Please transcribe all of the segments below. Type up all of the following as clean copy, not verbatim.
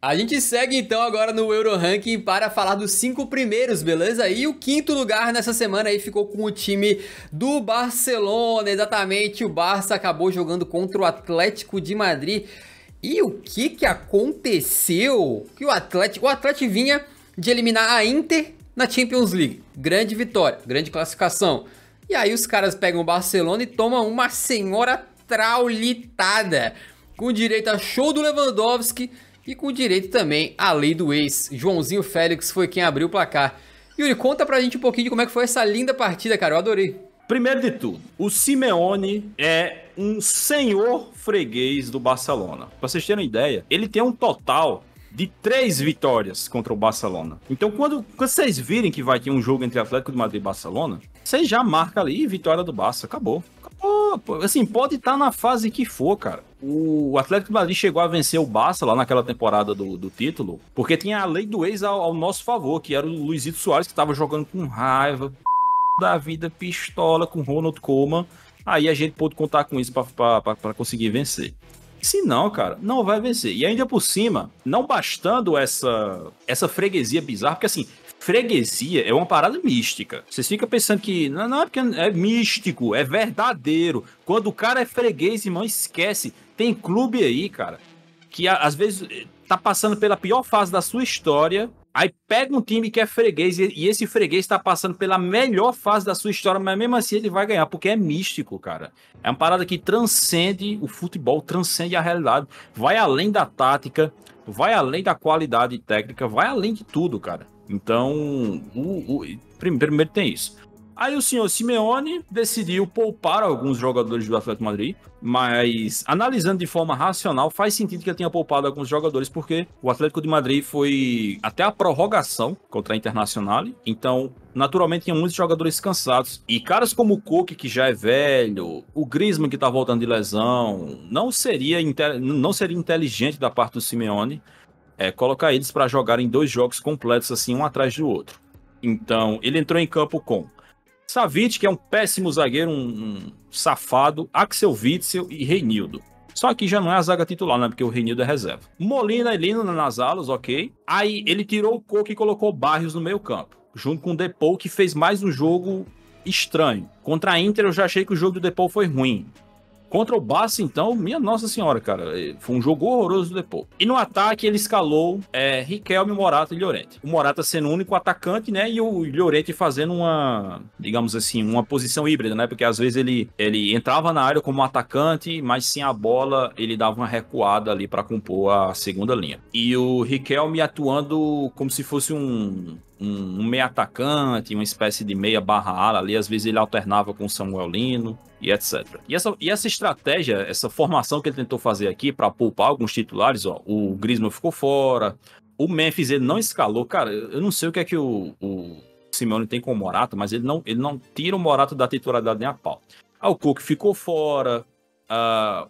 A gente segue então agora no Euro Ranking para falar dos 5 primeiros, beleza? E o quinto lugar nessa semana aí ficou com o time do Barcelona, exatamente. O Barça acabou jogando contra o Atlético de Madrid. E o que aconteceu? Que o Atlético vinha de eliminar a Inter na Champions League. Grande vitória, grande classificação. E aí os caras pegam o Barcelona e tomam uma senhora traulitada, com direito a show do Lewandowski e com direito também à lei do ex. Joãozinho Félix foi quem abriu o placar. Yuri, conta pra gente um pouquinho de como é que foi essa linda partida, cara. Eu adorei. Primeiro de tudo, o Simeone é um senhor freguês do Barcelona. Pra vocês terem uma ideia, ele tem um total de 3 vitórias contra o Barcelona. Então, quando vocês virem que vai ter um jogo entre Atlético de Madrid e Barcelona, vocês já marcam ali vitória do Barça. Acabou. Assim, pode estar na fase que for, cara. O Atlético de Madrid chegou a vencer o Barça lá naquela temporada do título, porque tinha a lei do ex ao nosso favor, que era o Luizito Soares, que estava jogando com raiva, da vida, pistola, com Ronald Koeman. Aí a gente pôde contar com isso para conseguir vencer. Se não, cara, não vai vencer. E ainda por cima, não bastando essa freguesia bizarra, porque assim, freguesia é uma parada mística. Vocês ficam pensando que não é porque é místico, é verdadeiro. Quando o cara é freguês, irmão, esquece. Tem clube aí, cara, que às vezes tá passando pela pior fase da sua história, aí pega um time que é freguês e esse freguês tá passando pela melhor fase da sua história, mas mesmo assim ele vai ganhar, porque é místico, cara. É uma parada que transcende o futebol, transcende a realidade, vai além da tática, vai além da qualidade técnica, vai além de tudo, cara. Então, primeiro tem isso. Aí o senhor Simeone decidiu poupar alguns jogadores do Atlético de Madrid, mas analisando de forma racional, faz sentido que ele tenha poupado alguns jogadores, porque o Atlético de Madrid foi até a prorrogação contra a Internacional, então naturalmente tinha muitos jogadores cansados. E caras como o Koke, que já é velho, o Griezmann, que tá voltando de lesão, não seria inteligente da parte do Simeone colocar eles para jogarem 2 jogos completos assim, um atrás do outro. Então ele entrou em campo com Savic, que é um péssimo zagueiro, um safado, Axel Witsel e Reinildo. Só que já não é a zaga titular, né? Porque o Reinildo é reserva. Molina e Lino nas alas, ok. Aí ele tirou o Koke e colocou Barrios no meio campo, junto com o Depou, que fez mais um jogo estranho. Contra a Inter eu já achei que o jogo do Depou foi ruim. Contra o Barça, então, minha nossa senhora, cara, foi um jogo horroroso do Depou. E no ataque ele escalou Riquelme, Morata e Llorente. O Morata sendo o único atacante, né, e o Llorente fazendo uma, digamos assim, uma posição híbrida, né, porque às vezes ele entrava na área como atacante, mas sem a bola ele dava uma recuada ali para compor a segunda linha. E o Riquelme atuando como se fosse um meia atacante, uma espécie de meia barra ala ali, às vezes ele alternava com o Samuel Lino e etc. E essa estratégia, essa formação que ele tentou fazer aqui para poupar alguns titulares, ó, o Griezmann ficou fora, o Memphis ele não escalou, cara, eu não sei o que é que o Simeone tem com o Morata, mas ele não tira o Morata da titularidade nem a pau. O Koke ficou fora,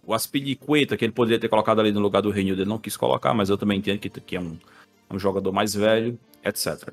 o Azpilicueta, que ele poderia ter colocado ali no lugar do Reinildo, ele não quis colocar, mas eu também entendo que é um jogador mais velho, etc.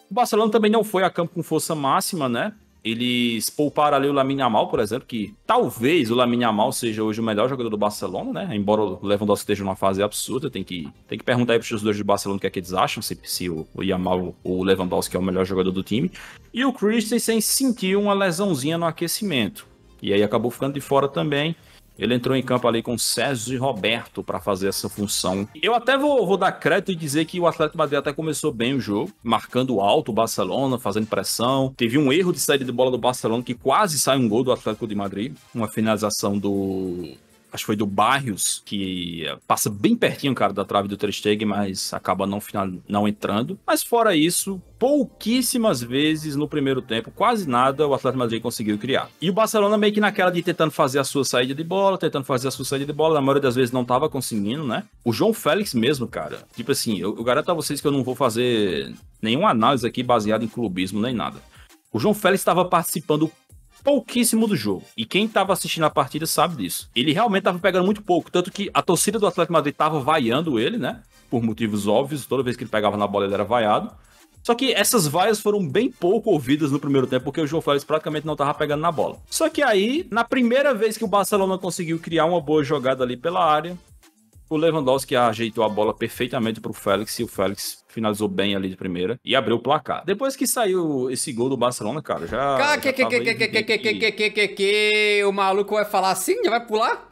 O Barcelona também não foi a campo com força máxima, né? Eles pouparam ali o Lamine Yamal, por exemplo, que talvez o Lamine Yamal seja hoje o melhor jogador do Barcelona, né? Embora o Lewandowski esteja numa fase absurda, tem que perguntar aí para os torcedores do Barcelona o que é que eles acham, se o Yamal ou o Lewandowski é o melhor jogador do time. E o Christensen sentiu uma lesãozinha no aquecimento, e aí acabou ficando de fora também. Ele entrou em campo ali com Sérgio e Roberto para fazer essa função. Eu até vou dar crédito e dizer que o Atlético de Madrid até começou bem o jogo, marcando alto o Barcelona, fazendo pressão. Teve um erro de saída de bola do Barcelona que quase sai um gol do Atlético de Madrid. Uma finalização acho que foi do Barrios, que passa bem pertinho, cara, da trave do Ter Stegen, mas acaba não entrando. Mas fora isso, pouquíssimas vezes no primeiro tempo, quase nada, o Atlético de Madrid conseguiu criar. E o Barcelona meio que naquela de tentando fazer a sua saída de bola, na maioria das vezes não tava conseguindo, né? O João Félix mesmo, cara, tipo assim, eu garanto a vocês que eu não vou fazer nenhuma análise aqui baseada em clubismo nem nada. O João Félix estava participando pouquíssimo do jogo. E quem tava assistindo a partida sabe disso. Ele realmente tava pegando muito pouco, tanto que a torcida do Atlético de Madrid tava vaiando ele, né? Por motivos óbvios, toda vez que ele pegava na bola ele era vaiado. Só que essas vaias foram bem pouco ouvidas no primeiro tempo, porque o João Félix praticamente não tava pegando na bola. Só que aí, na primeira vez que o Barcelona conseguiu criar uma boa jogada ali pela área, O Lewandowski ajeitou a bola perfeitamente pro Félix e o Félix finalizou bem ali de primeira e abriu o placar. Depois que saiu esse gol do Barcelona, cara, O maluco vai falar assim? Já vai pular?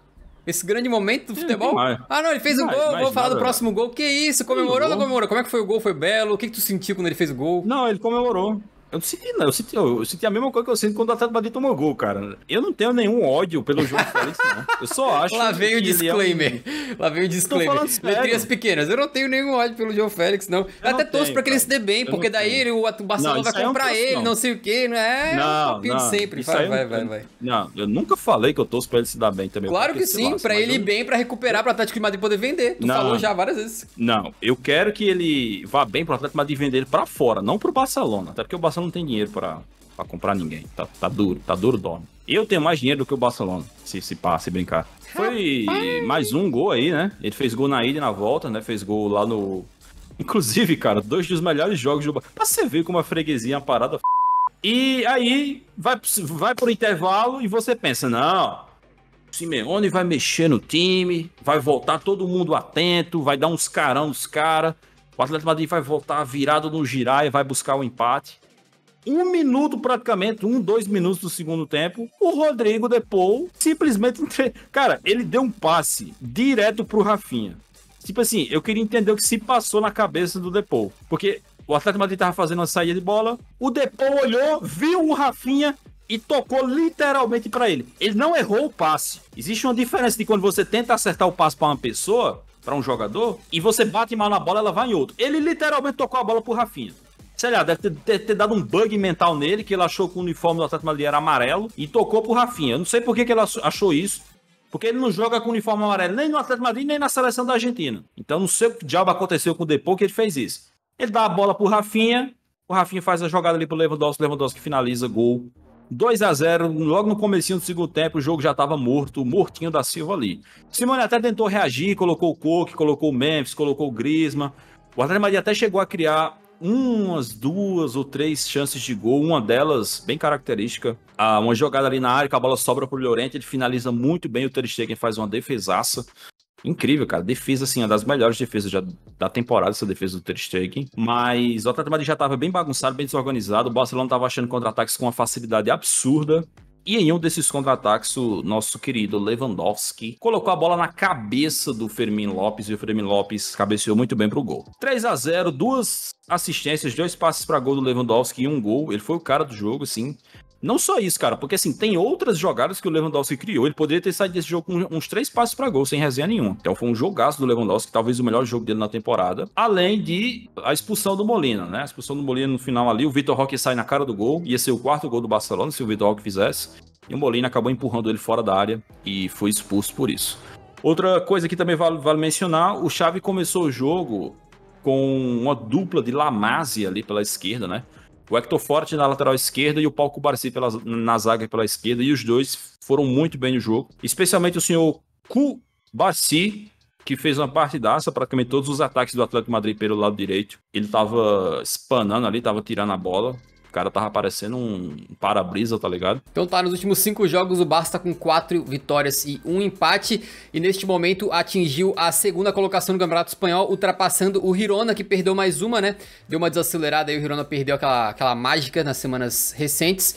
Esse grande momento do futebol? Não, ele fez o gol, vou falar do próximo gol. Que isso? Comemorou ou não comemorou? Como é que foi o gol? Foi belo? O que tu sentiu quando ele fez o gol? Não, ele comemorou. Eu não senti, não. Eu senti a mesma coisa que eu sinto quando o Atlético Madrid tomou gol, cara. Eu não tenho nenhum ódio pelo João Félix, não. Eu só acho Lá vem o disclaimer. Lá vem o disclaimer. Letrinhas pequenas. Eu não tenho nenhum ódio pelo João Félix, não. Eu até torço pra que ele se dê bem, porque daí o Barcelona vai comprar ele, não sei o quê, não é? Não, papinho de sempre. Vai. Não, eu nunca falei que eu torço pra ele se dar bem também. Claro que sim, pra ele ir bem, pra recuperar pro Atlético de Madrid poder vender. Tu falou já várias vezes. Não, eu quero que ele vá bem pro Atlético de Madrid vender ele pra fora, não pro Barcelona. Até porque o Barcelona não tem dinheiro pra comprar ninguém. Tá duro dorme. Eu tenho mais dinheiro do que o Barcelona, se brincar. Foi mais um gol aí, né? Ele fez gol na ida e na volta, né? Fez gol lá no... Inclusive, cara, 2 dos melhores jogos do... Pra você ver como a freguesia é uma parada... E aí, vai pro intervalo e você pensa, não... Simeone vai mexer no time, vai voltar todo mundo atento, vai dar uns carão nos caras. O Atlético de Madrid vai voltar virado no girar e vai buscar o empate. 1 minuto praticamente, 2 minutos do segundo tempo, o Rodrigo Depou simplesmente... Cara, ele deu um passe direto pro Rafinha. Tipo assim, eu queria entender o que se passou na cabeça do Depou. Porque o Atlético de Madrid tava fazendo uma saída de bola, o Depou olhou, viu o Rafinha e tocou literalmente pra ele. Ele não errou o passe. Existe uma diferença de quando você tenta acertar o passe pra uma pessoa, pra um jogador, e você bate mal na bola, ela vai em outro. Ele literalmente tocou a bola pro Rafinha. Sei lá, deve ter dado um bug mental nele, que ele achou que o uniforme do Atlético de Madrid era amarelo e tocou pro Rafinha. Eu não sei por que ele achou isso, porque ele não joga com uniforme amarelo nem no Atlético de Madrid, nem na seleção da Argentina. Então não sei o que diabo aconteceu com o Depou que ele fez isso. Ele dá a bola pro Rafinha, o Rafinha faz a jogada ali pro Lewandowski, o Lewandowski finaliza, gol. 2-0, logo no comecinho do segundo tempo, o jogo já estava mortinho da Silva ali. Simeone até tentou reagir, colocou o Koke, colocou o Memphis, colocou o Griezmann. O Atlético de Madrid até chegou a criar umas 2 ou 3 chances de gol, uma delas bem característica, uma jogada ali na área que a bola sobra pro Llorente, ele finaliza muito bem, o Ter Stegen faz uma defesaça, incrível, cara, defesa assim, uma das melhores defesas da temporada, essa defesa do Ter Stegen, mas o Atlético de Madrid já estava bem bagunçado, bem desorganizado, o Barcelona estava achando contra-ataques com uma facilidade absurda. E em um desses contra-ataques, o nosso querido Lewandowski colocou a bola na cabeça do Fermín Lopes e o Fermín Lopes cabeceou muito bem pro gol. 3-0, 2 assistências, 2 passes para gol do Lewandowski e 1 gol. Ele foi o cara do jogo, assim. Não só isso, cara, porque assim, tem outras jogadas que o Lewandowski criou. Ele poderia ter saído desse jogo com uns 3 passes para gol, sem resenha nenhuma. Então foi um jogaço do Lewandowski, talvez o melhor jogo dele na temporada. Além de a expulsão do Molina, né? A expulsão do Molina no final ali, o Vitor Roque sai na cara do gol. Ia ser o 4º gol do Barcelona se o Vitor Roque fizesse. E o Molina acabou empurrando ele fora da área e foi expulso por isso. Outra coisa que também vale mencionar, o Xavi começou o jogo com uma dupla de La Masia ali pela esquerda, né? O Hector Forte na lateral esquerda e o Pau Cubarsí na zaga pela esquerda. E os dois foram muito bem no jogo. Especialmente o senhor Cubarsí, que fez uma partidaça, praticamente todos os ataques do Atlético de Madrid pelo lado direito. Ele tava espanando ali, tava tirando a bola. O cara tava parecendo um para-brisa, tá ligado? Então tá, nos últimos 5 jogos o Barça tá com 4 vitórias e 1 empate. E neste momento atingiu a 2ª colocação no Campeonato Espanhol, ultrapassando o Girona, que perdeu mais uma, né? Deu uma desacelerada aí, o Girona perdeu aquela mágica nas semanas recentes.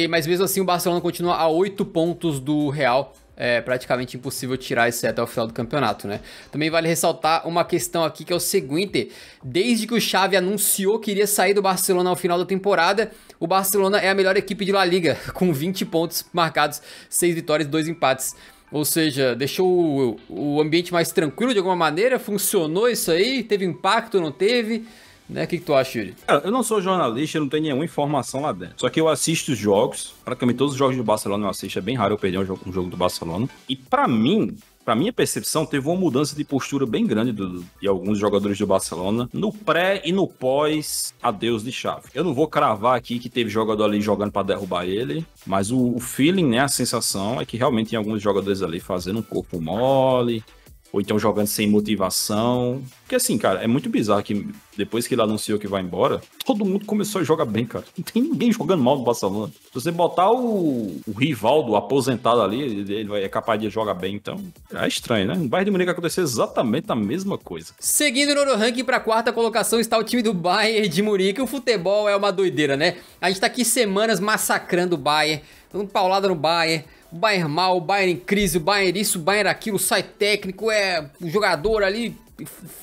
Mas mesmo assim o Barcelona continua a 8 pontos do Real. É praticamente impossível tirar esse até o final do campeonato, né? Também vale ressaltar uma questão aqui que é o seguinte: desde que o Xavi anunciou que iria sair do Barcelona ao final da temporada, o Barcelona é a melhor equipe de La Liga, com 20 pontos marcados, 6 vitórias e 2 empates. Ou seja, deixou o ambiente mais tranquilo de alguma maneira? Funcionou isso aí? Teve impacto, não teve? Né? O que tu acha, Yuri? Cara, eu não sou jornalista, eu não tenho nenhuma informação lá dentro. Só que eu assisto os jogos, praticamente todos os jogos do Barcelona eu assisto. É bem raro eu perder um jogo do Barcelona. E pra minha percepção, teve uma mudança de postura bem grande de alguns jogadores do Barcelona no pré e no pós adeus de Xavi. Eu não vou cravar aqui que teve jogador ali jogando pra derrubar ele, mas o feeling, né, a sensação é que realmente tem alguns jogadores ali fazendo um corpo mole, ou então jogando sem motivação. Porque assim, cara, é muito bizarro que depois que ele anunciou que vai embora, todo mundo começou a jogar bem, cara. Não tem ninguém jogando mal no Barcelona. Se você botar o Rivaldo aposentado ali, ele é capaz de jogar bem, então é estranho, né? No Bayern de Munique aconteceu exatamente a mesma coisa. Seguindo no Euroranking para a quarta colocação está o time do Bayern de Munique. O futebol é uma doideira, né? A gente tá aqui semanas massacrando o Bayern, dando paulada no Bayern. O Bayern mal, o Bayern em crise, o Bayern isso, o Bayern aquilo, sai técnico, é o jogador ali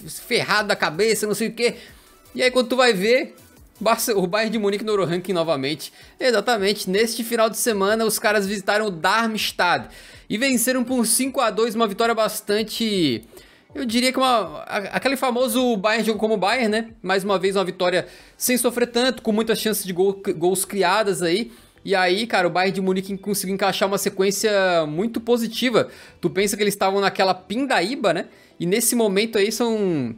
ferrado da cabeça, não sei o que. E aí quando tu vai ver, o Bayern de Munique no Euroranking novamente. Exatamente, neste final de semana os caras visitaram o Darmstadt e venceram por 5-2, uma vitória bastante... Eu diria que aquele famoso Bayern jogou como Bayern, né? Mais uma vez uma vitória sem sofrer tanto, com muitas chances de gols criadas aí. E aí, cara, o Bayern de Munique conseguiu encaixar uma sequência muito positiva. Tu pensa que eles estavam naquela pindaíba, né? E nesse momento aí são...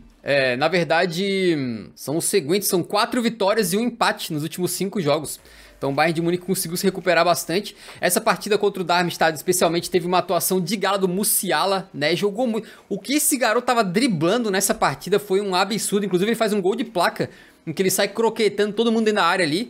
na verdade, são os seguintes, são 4 vitórias e 1 empate nos últimos 5 jogos. Então o Bayern de Munique conseguiu se recuperar bastante. Essa partida contra o Darmstadt, especialmente, teve uma atuação de gala do Musiala, né? Jogou muito. O que esse garoto tava driblando nessa partida foi um absurdo. Inclusive, ele faz um gol de placa, em que ele sai croquetando todo mundo dentro da área ali.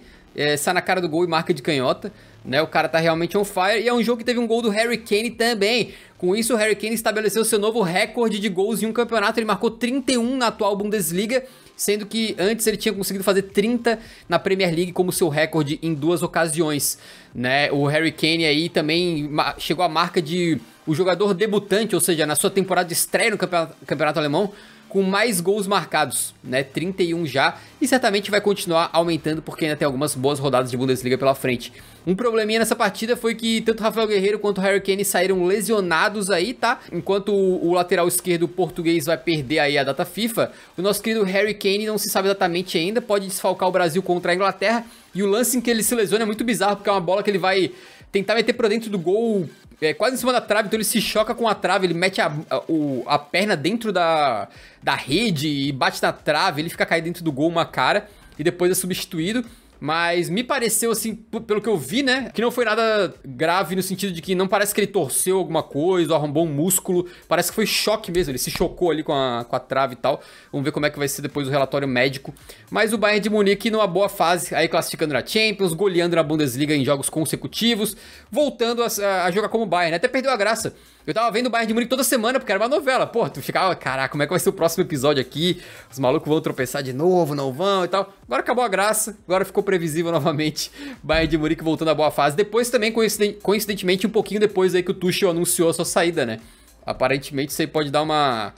Sai na cara do gol e marca de canhota, né? O cara tá realmente on fire. E é um jogo que teve um gol do Harry Kane também. Com isso, o Harry Kane estabeleceu seu novo recorde de gols em um campeonato. Ele marcou 31 na atual Bundesliga, sendo que antes ele tinha conseguido fazer 30 na Premier League como seu recorde em 2 ocasiões, né? O Harry Kane aí também chegou à marca de o jogador debutante, ou seja, na sua temporada de estreia no campeonato alemão, com mais gols marcados, né? 31 já, e certamente vai continuar aumentando porque ainda tem algumas boas rodadas de Bundesliga pela frente. Um probleminha nessa partida foi que tanto Rafael Guerreiro quanto o Harry Kane saíram lesionados aí, tá? Enquanto o lateral esquerdo português vai perder aí a data FIFA, o nosso querido Harry Kane não se sabe exatamente ainda, pode desfalcar o Brasil contra a Inglaterra, e o lance em que ele se lesiona é muito bizarro, porque é uma bola que ele vai tentar meter pra dentro do gol, quase em cima da trave, então ele se choca com a trave, ele mete a perna dentro da rede e bate na trave, ele fica caído dentro do gol uma cara e depois é substituído. Mas me pareceu, assim, pelo que eu vi, né, que não foi nada grave no sentido de que não parece que ele torceu alguma coisa ou arrombou um músculo. Parece que foi choque mesmo, ele se chocou ali com a trave e tal. Vamos ver como é que vai ser depois o relatório médico. Mas o Bayern de Munique numa boa fase, aí classificando na Champions, goleando na Bundesliga em jogos consecutivos, voltando a jogar como Bayern, né? Até perdeu a graça. Eu tava vendo o Bayern de Munique toda semana, porque era uma novela. Pô, tu ficava, caraca, como é que vai ser o próximo episódio aqui? Os malucos vão tropeçar de novo, não vão e tal. Agora acabou a graça, agora ficou previsível novamente. Bayern de Munique voltando à boa fase. Depois também, coincidentemente, um pouquinho depois aí que o Tuchel anunciou a sua saída, né? Aparentemente isso aí pode dar uma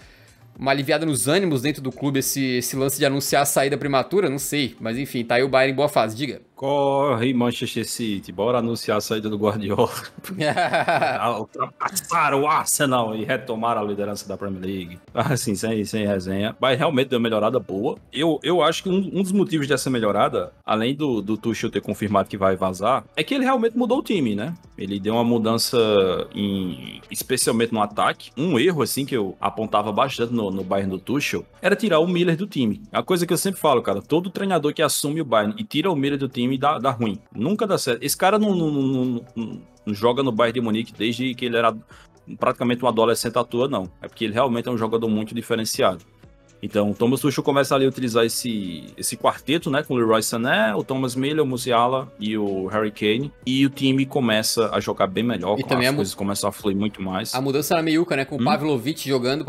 aliviada nos ânimos dentro do clube, esse lance de anunciar a saída prematura, não sei. Mas enfim, tá aí o Bayern em boa fase, diga. Corre, Manchester City, bora anunciar a saída do Guardiola. Ultrapassaram o Arsenal e retomaram a liderança da Premier League. Assim, sem resenha. Mas realmente deu uma melhorada boa. Eu acho que um dos motivos dessa melhorada, além do Tuchel ter confirmado que vai vazar, é que ele realmente mudou o time, né? Ele deu uma mudança, especialmente no ataque. Um erro, assim, que eu apontava bastante no Bayern do Tuchel, era tirar o Miller do time. A coisa que eu sempre falo, cara, todo treinador que assume o Bayern e tira o Miller do time dá ruim. Nunca dá certo. Esse cara não joga no Bayern de Munique desde que ele era praticamente um adolescente à toa, não. É porque ele realmente é um jogador muito diferenciado. Então, o Thomas Tuchel começa ali a utilizar esse quarteto, né, com o Leroy Sané, o Thomas Müller, o Musiala e o Harry Kane, e o time começa a jogar bem melhor, e também as coisas começam a fluir muito mais. A mudança na meiuca, né, com o Pavlovic jogando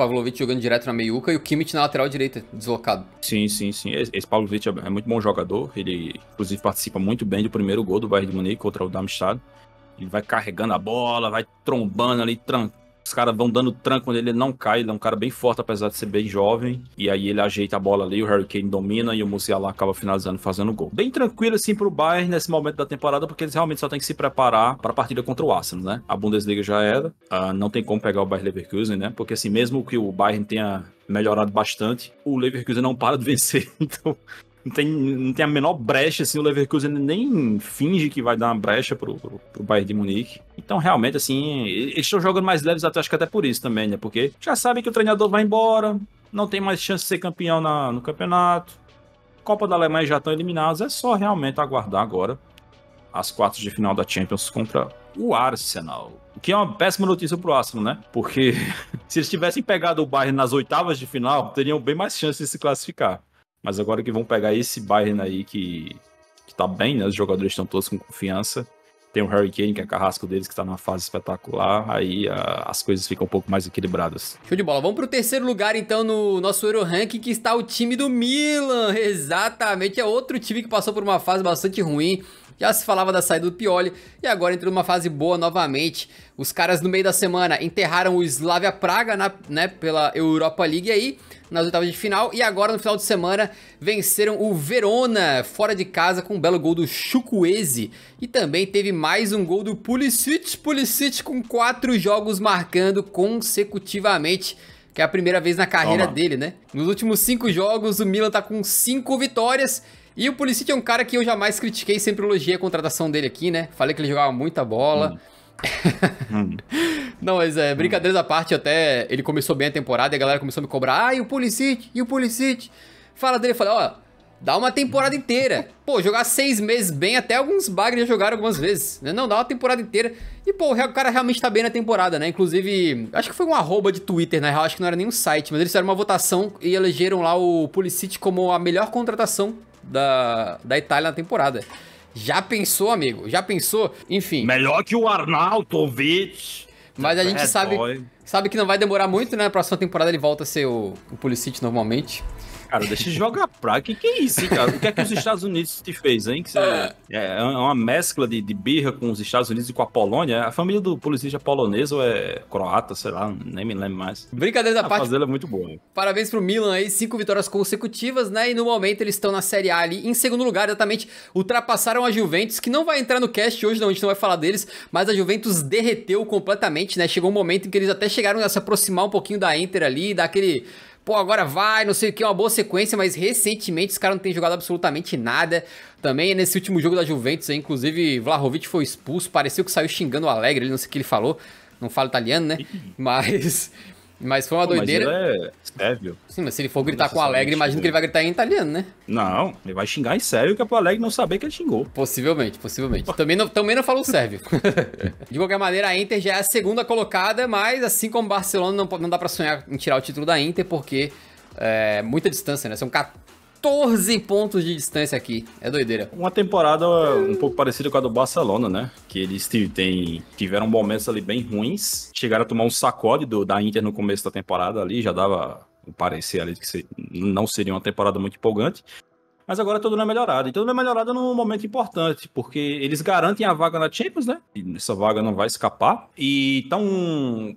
direto na meiuca e o Kimmich na lateral direita, deslocado. Sim. Esse Pavlovic é muito bom jogador, ele inclusive participa muito bem do primeiro gol do Bayern de Munique contra o Darmstadt. Ele vai carregando a bola, vai trombando ali, os caras vão dando tranco nele, ele não cai, ele é um cara bem forte, apesar de ser bem jovem. E aí ele ajeita a bola ali, o Harry Kane domina e o Musiala acaba finalizando, fazendo gol. Bem tranquilo assim pro Bayern nesse momento da temporada, porque eles realmente só têm que se preparar para a partida contra o Arsenal, né? A Bundesliga já era, não tem como pegar o Bayer Leverkusen, né? Porque assim, mesmo que o Bayern tenha melhorado bastante, o Leverkusen não para de vencer, então... Não tem a menor brecha, assim, o Leverkusen nem finge que vai dar uma brecha pro Bayern de Munique. Então, realmente, assim, eles estão jogando mais leves, acho que até por isso também, né? Porque já sabem que o treinador vai embora, não tem mais chance de ser campeão no campeonato. Copa da Alemanha já estão eliminados, é só realmente aguardar agora as quartas de final da Champions contra o Arsenal. que é uma péssima notícia pro Arsenal, né? Porque se eles tivessem pegado o Bayern nas oitavas de final, teriam bem mais chance de se classificar. Mas agora que vão pegar esse Bayern aí que tá bem, né? Os jogadores estão todos com confiança. Tem o Harry Kane, que é carrasco deles, que tá numa fase espetacular. Aí as coisas ficam um pouco mais equilibradas. Show de bola. Vamos pro terceiro lugar, então, no nosso Euro Ranking, que está o time do Milan. Exatamente. É outro time que passou por uma fase bastante ruim. Já se falava da saída do Pioli e agora entrou numa fase boa novamente. Os caras no meio da semana enterraram o Slavia Praga, né, pela Europa League aí, nas oitavas de final. E agora no final de semana venceram o Verona fora de casa com um belo gol do Chukwueze. E também teve mais um gol do Pulisic. Pulisic com 4 jogos marcando consecutivamente. Que é a primeira vez na carreira dele, né? Nos últimos 5 jogos o Milan tá com 5 vitórias. E o Pulisic é um cara que eu jamais critiquei, sempre elogiei a contratação dele aqui, né? Falei que ele jogava muita bola. Não, mas brincadeiras à parte, até ele começou bem a temporada e a galera começou a me cobrar. Ah, e o Pulisic? E o Pulisic? Fala dele, eu falei, ó, dá uma temporada inteira. Pô, jogar 6 meses bem, até alguns bagres já jogaram algumas vezes, né? Não, dá uma temporada inteira. E, pô, o cara realmente tá bem na temporada, né? Inclusive, acho que foi um arroba de Twitter, na real, acho que não era nem um site, mas eles fizeram uma votação e elegeram lá o Pulisic como a melhor contratação da Itália na temporada. Já pensou, amigo? Já pensou? Enfim. Melhor que o Arnautovic. Mas a gente sabe que não vai demorar muito, né? Na próxima temporada ele volta a ser o Pulisic normalmente. Cara, deixa de jogar praga. Que é isso, hein, cara? O que é que os Estados Unidos te fez, hein? Que é uma mescla de birra com os Estados Unidos e com a Polônia. A família do Pulisic é polonesa ou é croata, sei lá, nem me lembro mais. Brincadeira da parte. A fazenda é muito boa. Parabéns pro Milan aí, 5 vitórias consecutivas, né? E no momento eles estão na Série A ali, em segundo lugar, exatamente. Ultrapassaram a Juventus, que não vai entrar no cast hoje, não, a gente não vai falar deles, mas a Juventus derreteu completamente, né? Chegou um momento em que eles até chegaram a se aproximar um pouquinho da Inter ali, daquele... Pô, agora vai, não sei o que, uma boa sequência, mas recentemente os caras não têm jogado absolutamente nada. Também nesse último jogo da Juventus, aí, inclusive, Vlahovic foi expulso, pareceu que saiu xingando o Alegre, não sei o que ele falou, não fala italiano, né? Mas foi uma doideira. Mas ele é sérvio. Sim, mas se ele for gritar com o Alegre, imagina que ele vai gritar em italiano, né? Não, ele vai xingar em sério, que é pro Alegre não saber que ele xingou. Possivelmente. Também não falou sérvio. De qualquer maneira, a Inter já é a segunda colocada, mas assim como o Barcelona, não dá pra sonhar em tirar o título da Inter, porque é muita distância, né? São 14 pontos de distância aqui. É doideira. Uma temporada um pouco parecida com a do Barcelona, né? Que eles tiveram momentos ali bem ruins. Chegaram a tomar um sacode da Inter no começo da temporada ali. Já dava o parecer ali que não seria uma temporada muito empolgante. Mas agora tudo não é melhorado. E tudo não é melhorado num momento importante, porque eles garantem a vaga na Champions, né? E essa vaga não vai escapar. E estão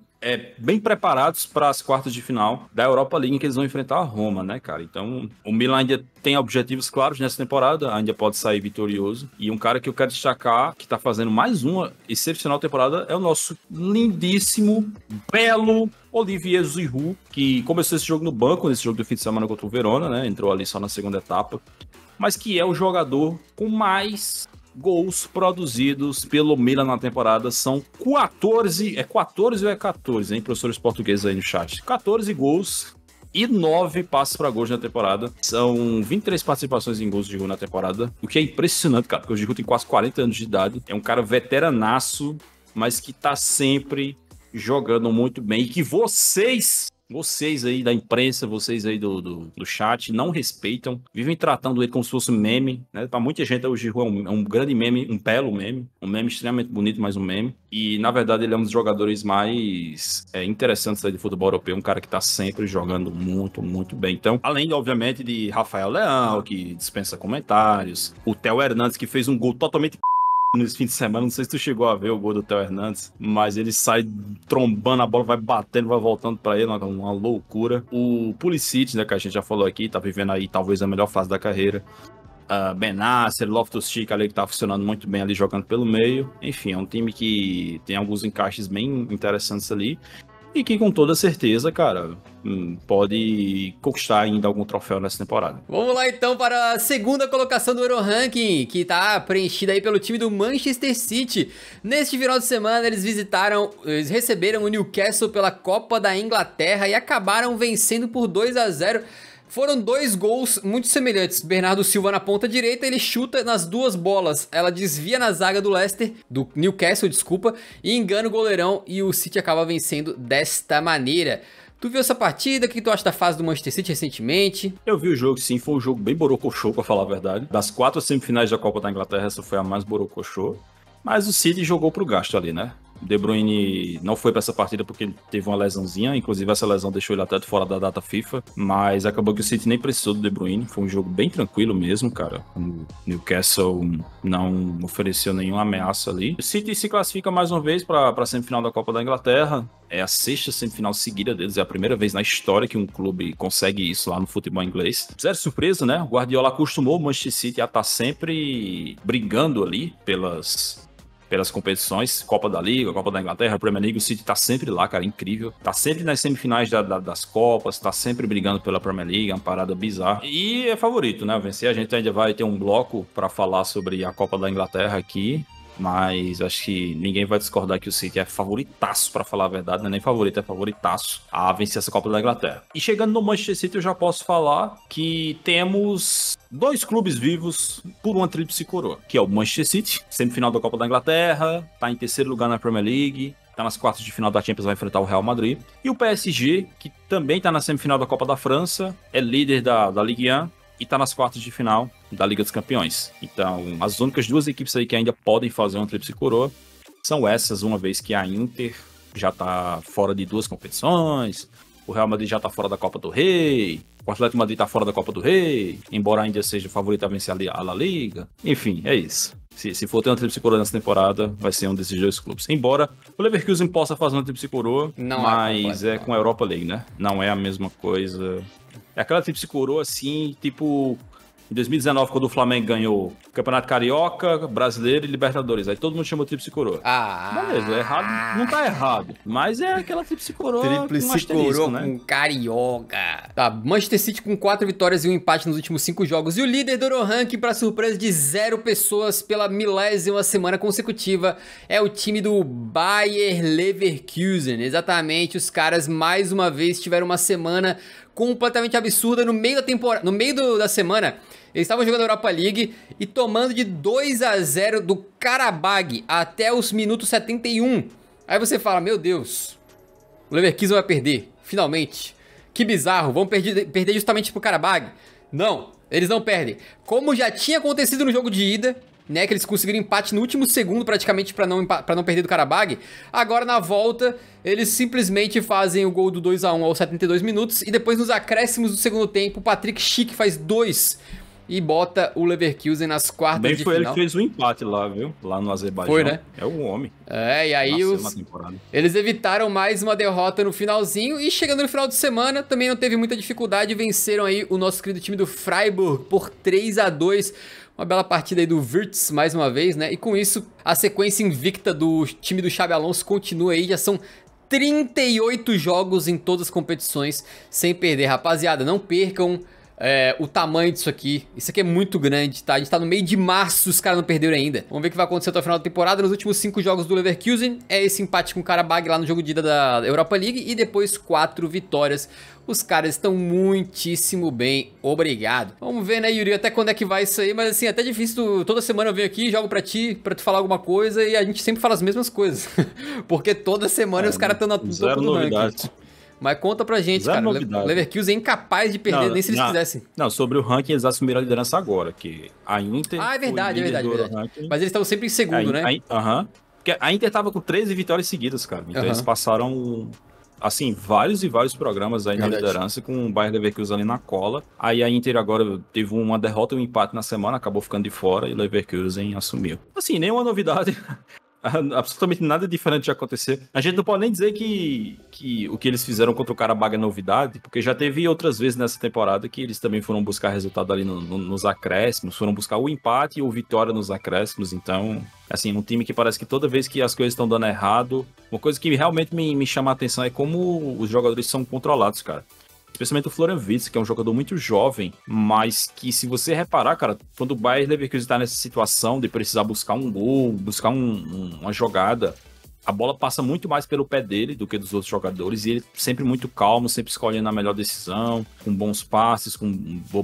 bem preparados para as quartas de final da Europa League, em que eles vão enfrentar a Roma, né, cara? Então, o Milan ainda tem objetivos claros nessa temporada, ainda pode sair vitorioso. E um cara que eu quero destacar, que tá fazendo mais uma excepcional temporada, é o nosso lindíssimo, belo Olivier Giroud, que começou esse jogo no banco, nesse jogo do fim de semana contra o Verona, né? Entrou ali só na segunda etapa. Mas que é o jogador com mais gols produzidos pelo Milan na temporada. São 14, é 14 ou é 14, hein, professores portugueses aí no chat? 14 gols e 9 passes para gols na temporada. São 23 participações em gols de Giroud na temporada, o que é impressionante, cara, porque o Giroud tem quase 40 anos de idade, é um cara veteranaço, mas que tá sempre jogando muito bem, e que vocês aí da imprensa, vocês aí do chat, não respeitam, vivem tratando ele como se fosse um meme, né? Pra muita gente, o Giroud é um grande meme, um belo meme, um meme extremamente bonito, mas um meme. E, na verdade, ele é um dos jogadores mais interessantes aí do futebol europeu, um cara que tá sempre jogando muito, muito bem. Então, além, obviamente, de Rafael Leão, que dispensa comentários, o Theo Hernandes, que fez um gol totalmente nesse fim de semana, não sei se tu chegou a ver o gol do Theo Hernandes, mas ele sai trombando a bola, vai batendo, vai voltando pra ele, uma loucura. O Pulisic, né, que a gente já falou aqui, tá vivendo aí talvez a melhor fase da carreira. Benasser, Loftus-Cheek ali que tá funcionando muito bem ali, jogando pelo meio. Enfim, é um time que tem alguns encaixes bem interessantes ali. E que com toda certeza, cara, pode conquistar ainda algum troféu nessa temporada. Vamos lá então para a segunda colocação do Euro Ranking, que tá preenchida aí pelo time do Manchester City. Neste final de semana eles receberam o Newcastle pela Copa da Inglaterra e acabaram vencendo por 2-0. Foram 2 gols muito semelhantes. Bernardo Silva na ponta direita, ele chuta nas 2 bolas. Ela desvia na zaga do Leicester, do Newcastle, desculpa, e engana o goleirão e o City acaba vencendo desta maneira. Tu viu essa partida? O que tu acha da fase do Manchester City recentemente? Eu vi o jogo, sim. Foi um jogo bem borocochô, pra falar a verdade. Das 4 semifinais da Copa da Inglaterra, essa foi a mais borocochô. Mas o City jogou pro gasto ali, né? De Bruyne não foi pra essa partida porque ele teve uma lesãozinha, inclusive essa lesão deixou ele até de fora da data FIFA, mas acabou que o City nem precisou do De Bruyne, foi um jogo bem tranquilo mesmo, cara. O Newcastle não ofereceu nenhuma ameaça ali. O City se classifica mais uma vez pra semifinal da Copa da Inglaterra, é a 6ª semifinal seguida deles, é a primeira vez na história que um clube consegue isso lá no futebol inglês. Zero surpresa, né? O Guardiola acostumou o Manchester City a estar sempre brigando ali pelas competições, Copa da Liga, Copa da Inglaterra, Premier League, o City tá sempre lá, cara, incrível. Tá sempre nas semifinais das Copas, tá sempre brigando pela Premier League, é uma parada bizarra. E é favorito, né, vencer. A gente ainda vai ter um bloco pra falar sobre a Copa da Inglaterra aqui, mas acho que ninguém vai discordar que o City é favoritaço, pra falar a verdade, não é nem favorito, é favoritaço a vencer essa Copa da Inglaterra. E chegando no Manchester City, eu já posso falar que temos 2 clubes vivos por uma tríplice coroa, que é o Manchester City, semifinal da Copa da Inglaterra, tá em 3º lugar na Premier League, tá nas quartas de final da Champions, vai enfrentar o Real Madrid, e o PSG, que também tá na semifinal da Copa da França, é líder da Ligue 1, e tá nas quartas de final da Liga dos Campeões. Então, as únicas 2 equipes aí que ainda podem fazer uma tríplice coroa são essas, uma vez que a Inter já tá fora de 2 competições, o Real Madrid já tá fora da Copa do Rei, o Atlético Madrid tá fora da Copa do Rei, embora ainda seja o favorito a vencer a La Liga. Enfim, é isso. Se for ter uma tríplice coroa nessa temporada, vai ser um desses 2 clubes. Embora o Leverkusen possa fazer uma tríplice coroa, mas é com a Europa League, né? Não é a mesma coisa. É aquela tríplice coroa assim, tipo em 2019, quando o Flamengo ganhou Campeonato Carioca, Brasileiro e Libertadores. Aí todo mundo chamou tríplice coroa. Beleza, errado, não tá errado. Mas é aquela tríplice coroa tríplice coroa, né? Com Carioca. Tá, Manchester City com 4 vitórias e 1 empate nos últimos 5 jogos. E o líder do Euroranking, pra surpresa de 0 pessoas pela 1000ª semana consecutiva, é o time do Bayer Leverkusen. Exatamente, os caras mais uma vez tiveram uma semana completamente absurda no meio da temporada, no meio da semana. Eles estavam jogando a Europa League e tomando de 2-0 do Karabag até os minutos 71. Aí você fala, meu Deus, o Leverkusen vai perder, finalmente. Que bizarro, vão perder justamente pro Karabag. Não, eles não perdem. Como já tinha acontecido no jogo de ida, né, que eles conseguiram empate no último segundo praticamente pra não perder do Karabag. Agora na volta, eles simplesmente fazem o gol do 2-1 aos 72 minutos e depois nos acréscimos do segundo tempo, o Patrick Schick faz 2 e bota o Leverkusen nas quartas de final. Bem foi ele que fez o empate lá, viu? Lá no Azerbaijão. Foi, né? É o homem. É, e aí eles evitaram mais uma derrota no finalzinho e chegando no final de semana também não teve muita dificuldade, venceram aí o nosso querido time do Freiburg por 3-2. Uma bela partida aí do Wirtz mais uma vez, né? E com isso, a sequência invicta do time do Xabi Alonso continua aí. Já são 38 jogos em todas as competições sem perder. Rapaziada, não percam o tamanho disso aqui. Isso aqui é muito grande, tá? A gente tá no meio de março, os caras não perderam ainda. Vamos ver o que vai acontecer até o final da temporada. Nos últimos 5 jogos do Leverkusen, é esse empate com o Karabag lá no jogo de ida da Europa League e depois 4 vitórias. Os caras estão muitíssimo bem, obrigado. Vamos ver, né, Yuri, até quando é que vai isso aí, mas assim, é até difícil, toda semana eu venho aqui, jogo pra tu falar alguma coisa e a gente sempre fala as mesmas coisas. Porque toda semana os caras estão no topo do ranking. Mas conta pra gente, cara, o Leverkusen é incapaz de perder, nem se eles quisessem. Não, sobre o ranking, eles assumiram a liderança agora, que a Inter... é verdade. Mas eles estão sempre em segundo, né? Porque a Inter tava com 13 vitórias seguidas, cara. Então eles passaram... assim, vários e vários programas aí na liderança, com o Bayer Leverkusen ali na cola. Aí a Inter agora teve uma derrota e um empate na semana, acabou ficando de fora e o Leverkusen assumiu. Assim, nenhuma novidade, absolutamente nada diferente de acontecer. A gente não pode nem dizer que o que eles fizeram contra o Karabag é novidade, porque já teve outras vezes nessa temporada que eles também foram buscar resultado ali nos acréscimos, foram buscar o empate ou vitória nos acréscimos. Então, assim, um time que parece que toda vez que as coisas estão dando errado, uma coisa que realmente me chama a atenção é como os jogadores são controlados, cara. Especialmente o Florian Wirtz, que é um jogador muito jovem, mas que, se você reparar, cara, quando o Bayer Leverkusen tá nessa situação de precisar buscar um gol, buscar uma jogada, A bola passa muito mais pelo pé dele do que dos outros jogadores, e ele sempre muito calmo, sempre escolhendo a melhor decisão, com bons passes, com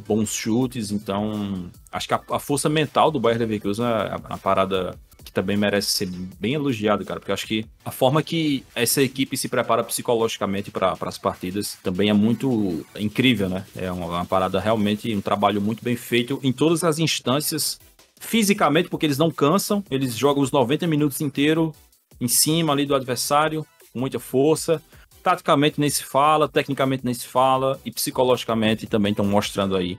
bons chutes. Então, acho que a força mental do Bayer Leverkusen é uma parada que também merece ser bem elogiado, cara, porque acho que a forma que essa equipe se prepara psicologicamente para as partidas também é muito incrível, né? É uma parada realmente, um trabalho muito bem feito em todas as instâncias, fisicamente, porque eles não cansam, eles jogam os 90 minutos inteiro em cima ali do adversário, com muita força. Taticamente nem se fala, tecnicamente nem se fala, e psicologicamente também estão mostrando aí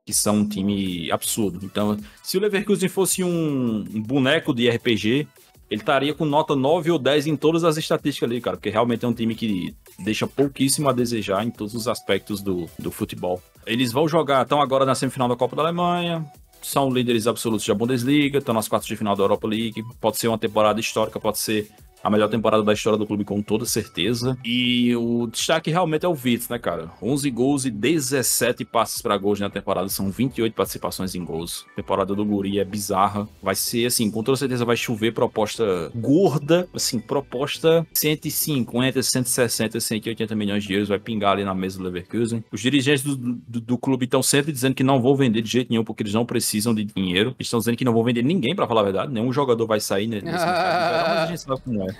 que são um time absurdo. Então, se o Leverkusen fosse um boneco de RPG, ele estaria com nota 9 ou 10 em todas as estatísticas ali, cara, porque realmente é um time que deixa pouquíssimo a desejar em todos os aspectos do futebol. Eles vão jogar, estão agora na semifinal da Copa da Alemanha, são líderes absolutos da Bundesliga, estão nas quartas de final da Europa League, pode ser uma temporada histórica, pode ser a melhor temporada da história do clube, com toda certeza. E o destaque realmente é o Wirtz, né, cara? 11 gols e 17 passes para gols na temporada. São 28 participações em gols. A temporada do Guri é bizarra. Vai ser, assim, com toda certeza vai chover proposta gorda. Assim, proposta 150, 160, 180 milhões de euros. Vai pingar ali na mesa do Leverkusen. Os dirigentes do clube estão sempre dizendo que não vão vender de jeito nenhum, porque eles não precisam de dinheiro. Eles estão dizendo que não vão vender ninguém, para falar a verdade. Nenhum jogador vai sair nesse mercado. Mas a gente sabe como é.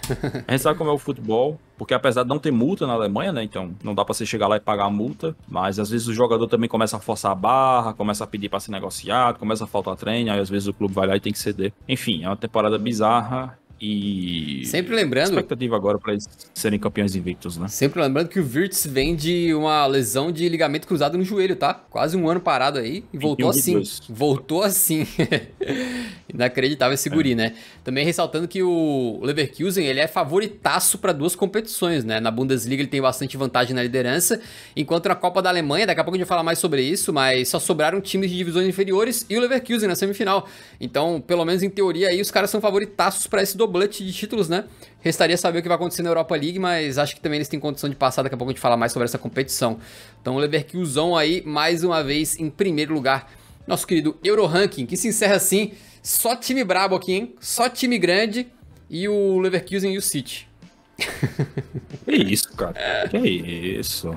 A gente sabe como é o futebol, porque apesar de não ter multa na Alemanha, né, então não dá pra você chegar lá e pagar a multa, mas às vezes o jogador também começa a forçar a barra, começa a pedir pra ser negociado, começa a faltar treino, aí às vezes o clube vai lá e tem que ceder. Enfim, é uma temporada bizarra e... Sempre lembrando... expectativa agora pra eles serem campeões invictos, né? Sempre lembrando que o Wirtz vem de uma lesão de ligamento cruzado no joelho, tá? Quase um ano parado aí e voltou assim. Voltou assim. Inacreditável esse guri, né? Também ressaltando que o Leverkusen, ele é favoritaço para duas competições, né? Na Bundesliga ele tem bastante vantagem na liderança, enquanto na Copa da Alemanha, daqui a pouco a gente vai falar mais sobre isso, mas só sobraram times de divisões inferiores e o Leverkusen na semifinal. Então, pelo menos em teoria aí, os caras são favoritaços para esse doblete de títulos, né? Restaria saber o que vai acontecer na Europa League, mas acho que também eles têm condição de passar, daqui a pouco a gente fala mais sobre essa competição. Então o Leverkusen aí, mais uma vez, em primeiro lugar. Nosso querido Euro Ranking, que se encerra assim, só time brabo aqui, hein? Só time grande e o Leverkusen e o City. Que isso, cara? Que isso?